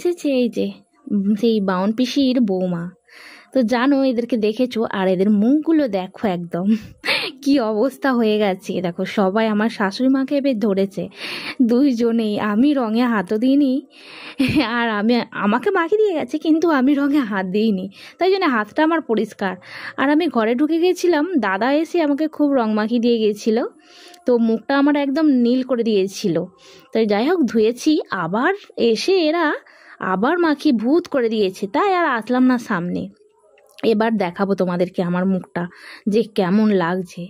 এসেছে এই যে সেই বাউন পিসির বৌমা। তো জানো এদেরকে দেখেছো, আর এদের মুখগুলো দেখো একদম কি অবস্থা হয়ে গেছে। দেখো সবাই আমার শাশুড়ি মাকে এবার ধরেছে দুইজনেই। আমি রঙে হাতও দিইনি, আর আমাকে মাখিয়ে দিয়ে গেছে, কিন্তু আমি রঙে হাত দিইনি, তাই জন্য হাতটা আমার পরিষ্কার। আর আমি ঘরে ঢুকে গেছিলাম, দাদা এসে আমাকে খুব রং মাখিয়ে দিয়ে গিয়েছিল, তো মুখটা আমার একদম নীল করে দিয়েছিল। তাই যাই হোক ধুয়েছি, আবার এসে এরা আবার মাখিয়ে ভূত করে দিয়েছে, তাই আর আসলাম না সামনে। এবার দেখাবো তোমাদেরকে আমার মুখটা যে কেমন লাগছে।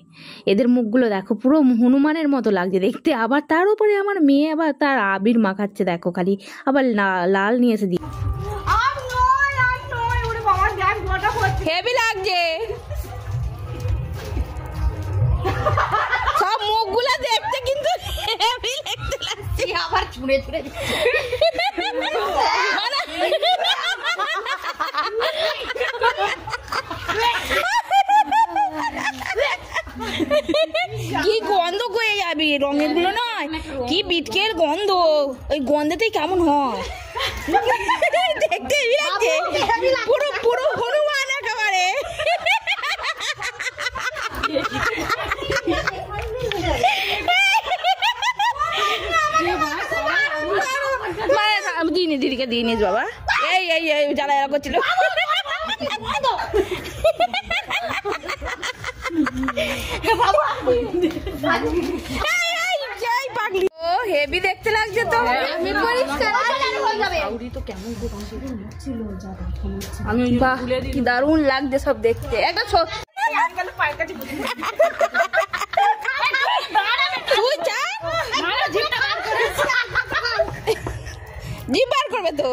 এদের মুখগুলো দেখো পুরো হনুমানের মতো লাগছে দেখতে। আবার তার উপরে আমার মেয়ে আবার তার আবির মাখাচ্ছে, দেখো খালি আবার লাল নিয়ে এসে দিয়ে। হেভি লাগছে সব মুখগুলো দেখতে, কিন্তু হেভি দেখতে লাগছে। আবার ছুঁড়ে ছুঁড়ে কি গন্ধ গয়ে যাবি রঙের গুলো নয়, কি বিটকের গন্ধ, ওই গন্ধেতেই কেমন হয় দেখতে লাগছে, পুরো পুরো হনুমান একেবারে। দিইনি, দিদিকে দিইনি বাবা, এই এই এই জ্বালা জ্বালা করছিল। হেভি দেখতে লাগছে তো, কি দারুণ লাগছে সব দেখতে। একটা জিভ বার করবে তো,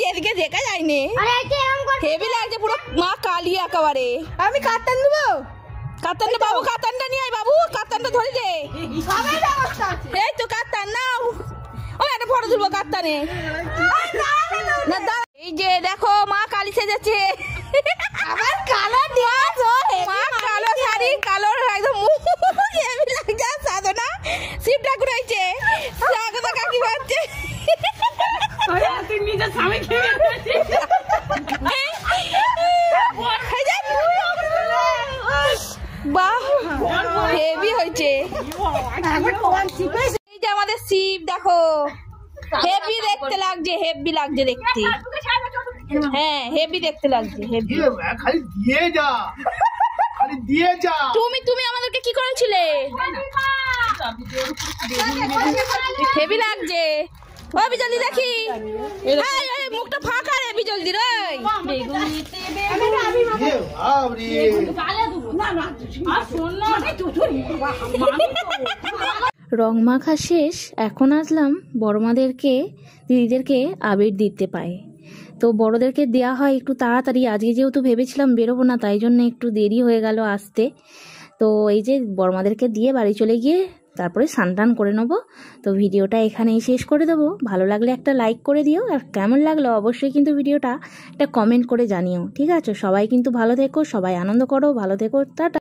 এদিকে দেখা যায়নি। হেভি লাগছে পুরো মা কালী একেবারে। আমি কাতান দেবো, কাতান বাবু, কাতানটা নিয়ে আয় বাবু, কাতানটা ধরে দে। এই তো কাতান নাও, ও একটা ফটো তুলবো কাতানে। এই যে দেখো মা কালী সেজেছে, আবার কালো ড্রেস, মা কালো শাড়ি, কালো একদম মুখ হেভি লাগছে। সাধনা শিব ঠাকুর হয়েছে, স্বাগত কাকি বাজছে। বাহ হেভি হয়েছে। এই যে আমাদের শিব দেখো, হেভি দেখতে লাগছে, হেভি লাগছে দেখতে। হ্যাঁ হেভি দেখতে লাগছে, হেভি। খালি দিয়ে যা, খালি দিয়ে যা। তুমি আমাদেরকে কি করেছিলে? হেভি লাগছে। ওই জলদি দেখি, মুখটা ফাঁকা রে, জলদি রে। রং মাখা শেষ, এখন আসলাম বড়মাদেরকে দিদিদেরকে আবির দিতে পায়। তো বড়দেরকে দেওয়া হয় একটু তাড়াতাড়ি, আজকে যেহেতু ভেবেছিলাম বেরোবো না, তাই জন্য একটু দেরি হয়ে গেল আসতে। তো এই যে বড়মাদেরকে দিয়ে বাড়ি চলে গিয়ে তারপরে স্নান করে নেবো। তো ভিডিওটা এখানেই শেষ করে দেবো। ভালো লাগলে একটা লাইক করে দিও, আর কেমন লাগলো অবশ্যই কিন্তু ভিডিওটা একটা কমেন্ট করে জানিও, ঠিক আছে? সবাই কিন্তু ভালো থেকো, সবাই আনন্দ করো, ভালো থেকো, টাটা।